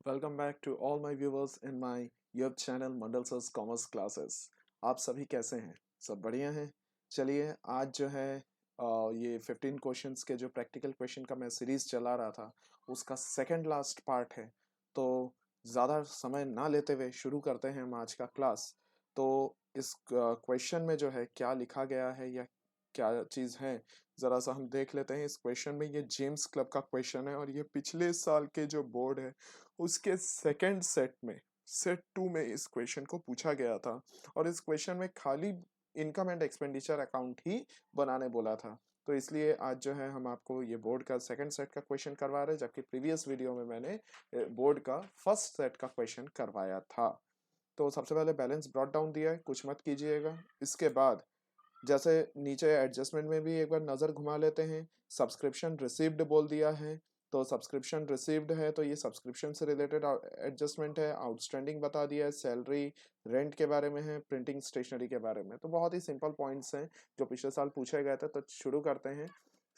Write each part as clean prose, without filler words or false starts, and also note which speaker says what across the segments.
Speaker 1: Welcome back to all my viewers in my YouTube channel Mandal sir's commerce classes. आप सभी कैसे हैं? सब बढ़िया हैं। चलिए आज जो है ये 15 क्वेश्चंस के जो प्रैक्टिकल क्वेश्चन का मैं सीरीज चला रहा था उसका सेकंड लास्ट पार्ट है। तो ज़्यादा समय ना लेते हुए शुरू करते हैं हम आज का क्लास। तो इस क्वेश्चन में जो है क्या लिखा गया है या क्या चीज़ है, ज़रा सा हम देख लेते हैं। इस क्वेश्चन में ये जेम्स क्लब का क्वेश्चन है और ये पिछले साल के जो बोर्ड है उसके सेकंड सेट 2 में इस क्वेश्चन को पूछा गया था। और इस क्वेश्चन में खाली इनकम एंड एक्सपेंडिचर अकाउंट ही बनाने बोला था। तो इसलिए आज जो है हम आपको ये बोर्ड का सेकंड सेट का क्वेश्चन करवा रहे हैं, जबकि प्रीवियस वीडियो में मैंने बोर्ड का फर्स्ट सेट का क्वेश्चन करवाया था। तो सबसे पहले बैलेंस ब्रॉट डाउन दिया है, कुछ मत कीजिएगा। इसके बाद जैसे नीचे एडजस्टमेंट में भी एक बार नज़र घुमा लेते हैं। सब्सक्रिप्शन रिसीव्ड बोल दिया है, तो सब्सक्रिप्शन रिसीव्ड है तो ये सब्सक्रिप्शन से रिलेटेड एडजस्टमेंट है। आउटस्टैंडिंग बता दिया है, सैलरी रेंट के बारे में है, प्रिंटिंग स्टेशनरी के बारे में। तो बहुत ही सिंपल पॉइंट्स हैं जो पिछले साल पूछे गए थे। तो शुरू करते हैं।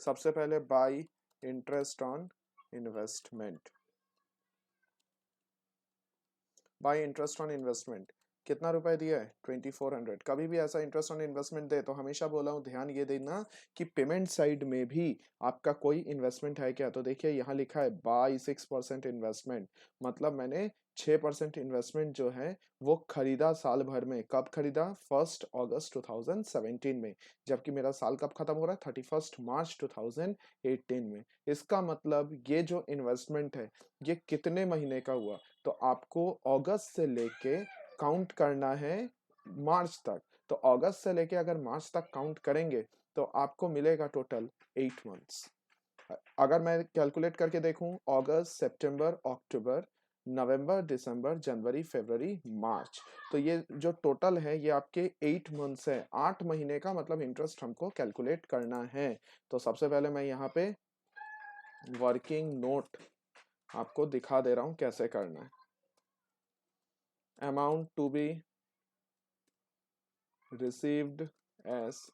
Speaker 1: सबसे पहले by interest on investment. By interest on investment कितना रुपए दिया है? 2400। कभी भी ऐसा इंटरेस्ट ऑन इन्वेस्टमेंट दे तो हमेशा बोला हूँ ध्यान ये देना कि पेमेंट साइड में भी आपका कोई इन्वेस्टमेंट है क्या। तो देखिए यहाँ लिखा है बाई 6% इन्वेस्टमेंट, मतलब मैंने 6% इन्वेस्टमेंट जो है वो खरीदा साल भर में। कब खरीदा? 1 अगस्त 2017 में। जबकि मेरा साल कब खत्म हो रहा है? 31 मार्च 2018 में। इसका मतलब ये जो इन्वेस्टमेंट है ये कितने महीने का हुआ? तो आपको अगस्त से लेके काउंट करना है मार्च तक। तो अगस्त से लेके अगर मार्च तक काउंट करेंगे तो आपको मिलेगा टोटल 8 मंथ्स। अगर मैं कैलकुलेट करके देखूं, अगस्त, सितंबर, अक्टूबर, नवंबर, दिसंबर, जनवरी, फरवरी, मार्च, तो ये जो टोटल है ये आपके 8 मंथ्स है। 8 महीने का मतलब इंटरेस्ट हमको कैलकुलेट करना है। तो सबसे पहले मैं यहाँ पे वर्किंग नोट आपको दिखा दे रहा हूं कैसे करना है। Amount to be received as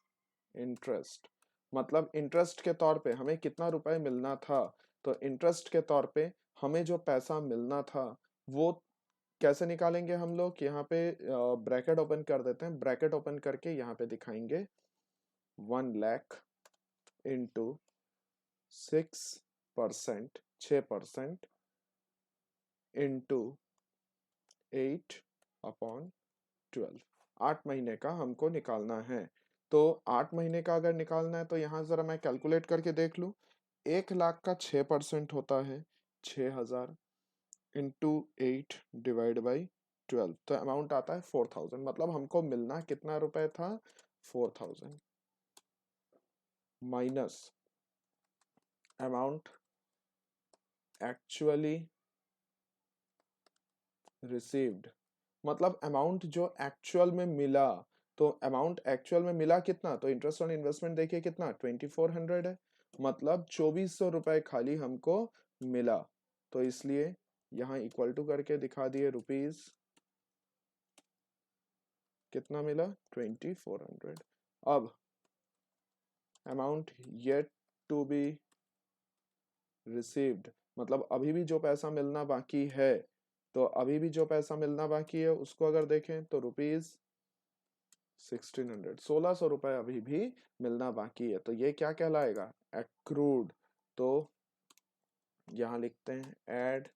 Speaker 1: interest, मतलब इंटरेस्ट के तौर पे हमें कितना रुपए मिलना था। तो इंटरेस्ट के तौर पे हमें जो पैसा मिलना था वो कैसे निकालेंगे हम लोग? यहाँ पे ब्रैकेट ओपन कर देते हैं। ब्रैकेट ओपन करके यहाँ पे दिखाएंगे 1 लाख इंटू 6%, 6% इंटू 8/12। 8 महीने का हमको निकालना है। तो 8 महीने का अगर निकालना है तो यहाँ जरा मैं कैलकुलेट करके देख लूँ। 1 लाख का 6% होता है 6,000 इंटू 8/12, तो अमाउंट आता है 4,000। मतलब हमको मिलना कितना रुपए था? 4,000 माइनस अमाउंट एक्चुअली रिसीव्ड, मतलब अमाउंट जो एक्चुअल में मिला। तो अमाउंट एक्चुअल में मिला कितना? तो इंटरेस्ट ऑन इन्वेस्टमेंट देखिए कितना 2400 है, मतलब 2400 रुपए खाली हमको मिला। तो इसलिए यहाँ इक्वल टू करके दिखा दिए रुपीज कितना मिला 2400। अब amount yet to be received, मतलब अभी भी जो पैसा मिलना बाकी है। तो अभी भी जो पैसा मिलना बाकी है उसको अगर देखें तो रुपीज 1600, 1600 रुपए अभी भी मिलना बाकी है। तो ये क्या कहलाएगा? एक्रूड। तो यहां लिखते हैं एड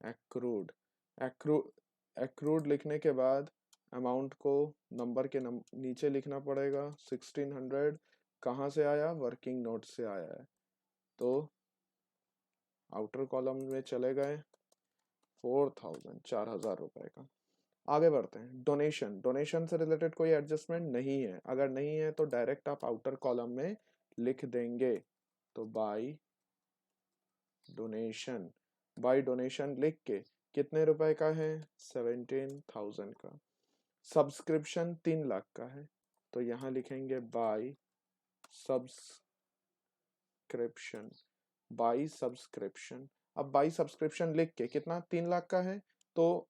Speaker 1: एक्रूड। एक्रूड एक्रूड लिखने के बाद अमाउंट को नंबर के नीचे लिखना पड़ेगा। 1600 कहाँ से आया? वर्किंग नोट से आया है। तो आउटर कॉलम में चले गए 4000, 4,000 रुपए का। आगे बढ़ते हैं। डोनेशन, डोनेशन से रिलेटेड कोई एडजस्टमेंट नहीं है। अगर नहीं है तो डायरेक्ट आप आउटर कॉलम में लिख देंगे। तो बाय डोनेशन, बाय डोनेशन लिख के कितने रुपए का है? 17,000 का। सब्सक्रिप्शन 3 लाख का है, तो यहां लिखेंगे बाय सब्सक्रिप्शन, बाई सब्सक्रिप्शन। अब बाई सब्सक्रिप्शन लिख के कितना? 3 लाख का है। तो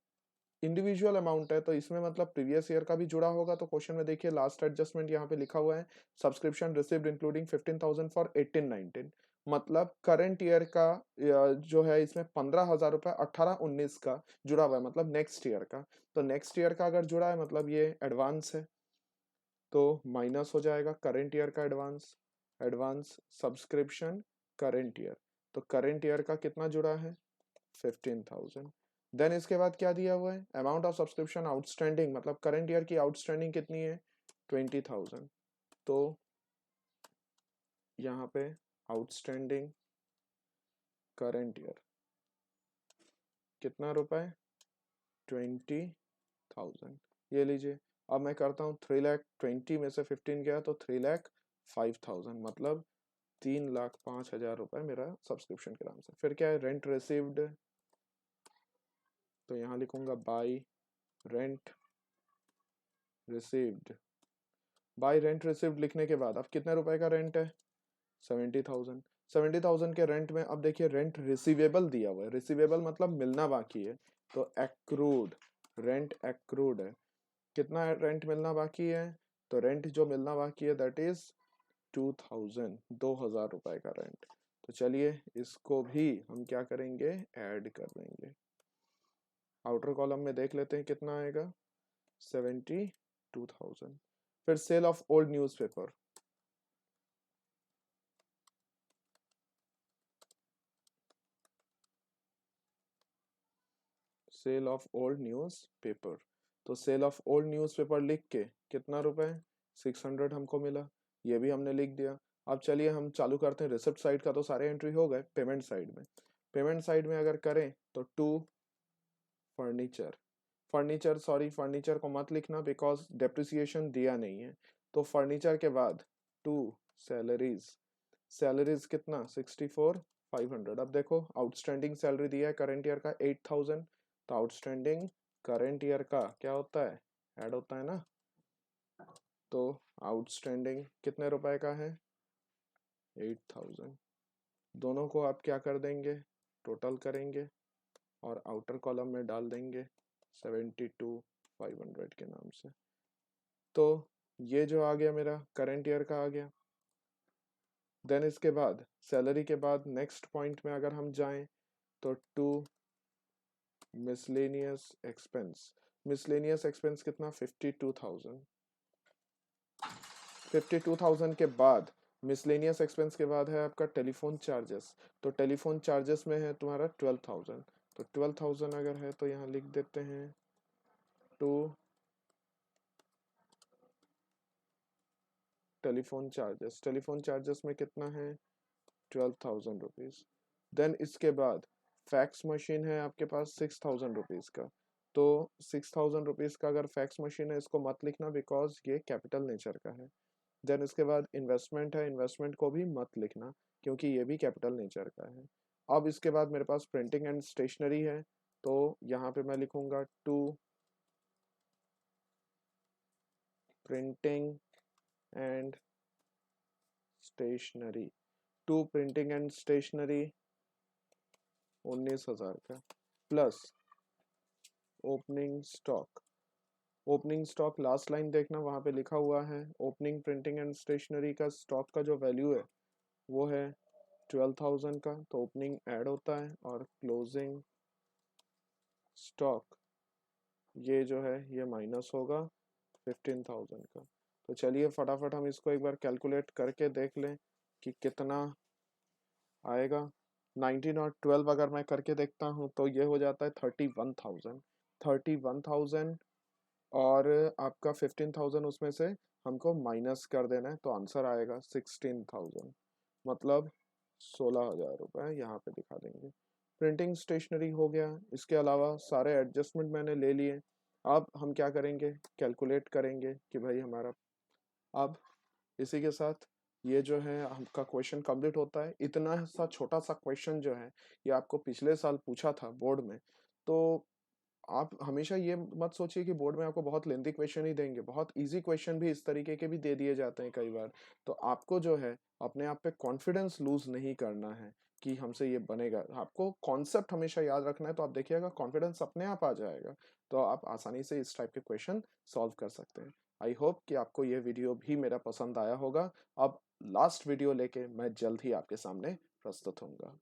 Speaker 1: इंडिविजुअल अमाउंट है तो इसमें मतलब प्रीवियस ईयर का भी जुड़ा होगा। तो क्वेश्चन में देखिए लास्ट एडजस्टमेंट यहाँ पे लिखा हुआ है, सब्सक्रिप्शन रिसीव्ड इंक्लूडिंग 15,000 फॉर 18-19। मतलब करंट ईयर का जो है इसमें 15,000 रुपये 18-19 का जुड़ा हुआ है, मतलब नेक्स्ट ईयर का। तो नेक्स्ट ईयर का अगर जुड़ा है मतलब ये एडवांस है, तो माइनस हो जाएगा करंट ईयर का advance. Advance subscription current year, तो करंट ईयर का कितना जुड़ा है 15,000। देन इसके बाद क्या दिया हुआ है, अमाउंट ऑफ सब्सक्रिप्शन आउटस्टैंडिंग, मतलब करंट ईयर की आउटस्टैंडिंग कितनी है 20,000। तो यहाँ पे आउटस्टैंडिंग करंट ईयर कितना रुपए 20,000, ये लीजिए। अब मैं करता हूँ 3,20,000 में से 15 गया तो 3,05,000, मतलब 3,05,000 रुपए मेरा सब्सक्रिप्शन के नाम से। फिर क्या है रेंट रिसीव्ड, तो यहाँ लिखूंगा by rent received. By rent received लिखने के बाद अब कितने रुपए का रेंट है 70,000। 70,000 के रेंट में अब देखिए रेंट रिसीवेबल दिया हुआ है, रिसीवेबल मतलब मिलना बाकी है, तो एक्रूड, रेंट एक्रूड है। कितना रेंट मिलना बाकी है, तो रेंट जो मिलना बाकी है दैट इज 2,000, 2,000 रुपए का रेंट। तो चलिए इसको भी हम क्या करेंगे ऐड कर देंगे। आउटर कॉलम में देख लेते हैं कितना आएगा 72,000। फिर sale of old newspaper, sale of old newspaper, तो सेल ऑफ ओल्ड न्यूज़पेपर लिख के कितना रुपए 600 हमको मिला, ये भी हमने लिख दिया। अब चलिए हम चालू करते हैं रिसिप्ट साइड का, तो सारे एंट्री हो गए। पेमेंट साइड में, पेमेंट साइड में अगर करें तो to furniture, furniture sorry furniture को मत लिखना बिकॉज डेप्रिसिएशन दिया नहीं है। तो फर्नीचर के बाद टू सैलरीज, सैलरीज कितना 64,500। अब देखो आउटस्टैंडिंग सैलरी दिया है करंट ईयर का 8,000, तो आउटस्टैंडिंग करंट ईयर का क्या होता है ऐड होता है ना, तो आउटस्टैंडिंग कितने रुपए का है 8,000। दोनों को आप क्या कर देंगे टोटल करेंगे और आउटर कॉलम में डाल देंगे 72,500 के नाम से। तो ये जो आ गया मेरा करंट ईयर का आ गया। देन इसके बाद सैलरी के बाद नेक्स्ट पॉइंट में अगर हम जाएं तो to miscellaneous expense, miscellaneous expense कितना 52,000। 52,000 के बाद मिसलेनियस एक्सपेंस के बाद है आपका टेलीफोन चार्जेस, तो टेलीफोन चार्जेस में है तुम्हारा 12,000। तो 12,000 अगर है तो यहाँ लिख देते हैं to telephone charges, telephone charges में कितना है 12,000 रुपीज़। देन इसके बाद फैक्स मशीन है आपके पास 6,000 रुपीज़ का, तो 6,000 रुपीज़ का अगर फैक्स मशीन है इसको मत लिखना बिकॉज ये कैपिटल नेचर का है। देन इसके बाद इन्वेस्टमेंट है, इन्वेस्टमेंट को भी मत लिखना क्योंकि ये भी कैपिटल नेचर का है। अब इसके बाद मेरे पास प्रिंटिंग एंड स्टेशनरी है, तो यहाँ पे मैं लिखूंगा to printing and stationery, to printing and stationery 19,000 का plus opening stock, opening stock last line देखना वहां पे लिखा हुआ है ओपनिंग प्रिंटिंग एंड स्टेशनरी का स्टॉक का जो वैल्यू है वो है 12,000 का, तो ओपनिंग ऐड होता है और क्लोजिंग स्टॉक ये जो है ये माइनस होगा 15,000 का। तो चलिए फटाफट हम इसको एक बार कैलकुलेट करके देख लें कि कितना आएगा। 19 और 12 अगर मैं करके देखता हूँ तो ये हो जाता है 31,000, 31,000 और आपका 15,000 उसमें से हमको माइनस कर देना है, तो आंसर आएगा 16,000, मतलब 16,000 रुपये यहाँ पे दिखा देंगे। प्रिंटिंग स्टेशनरी हो गया, इसके अलावा सारे एडजस्टमेंट मैंने ले लिए। अब हम क्या करेंगे कैलकुलेट करेंगे कि भाई हमारा, अब इसी के साथ ये जो है आपका क्वेश्चन कंप्लीट होता है। इतना सा छोटा सा क्वेश्चन जो है ये आपको पिछले साल पूछा था बोर्ड में, तो आप हमेशा ये मत सोचिए कि बोर्ड में आपको बहुत लेंथी क्वेश्चन ही देंगे, बहुत इजी क्वेश्चन भी इस तरीके के भी दे दिए जाते हैं कई बार। तो आपको जो है अपने आप पे कॉन्फिडेंस लूज नहीं करना है कि हमसे ये बनेगा, आपको कॉन्सेप्ट हमेशा याद रखना है, तो आप देखिएगा कॉन्फिडेंस अपने आप आ जाएगा, तो आप आसानी से इस टाइप के क्वेश्चन सॉल्व कर सकते हैं। आई होप कि आपको ये वीडियो भी मेरा पसंद आया होगा। अब लास्ट वीडियो लेके मैं जल्द ही आपके सामने प्रस्तुत होऊंगा।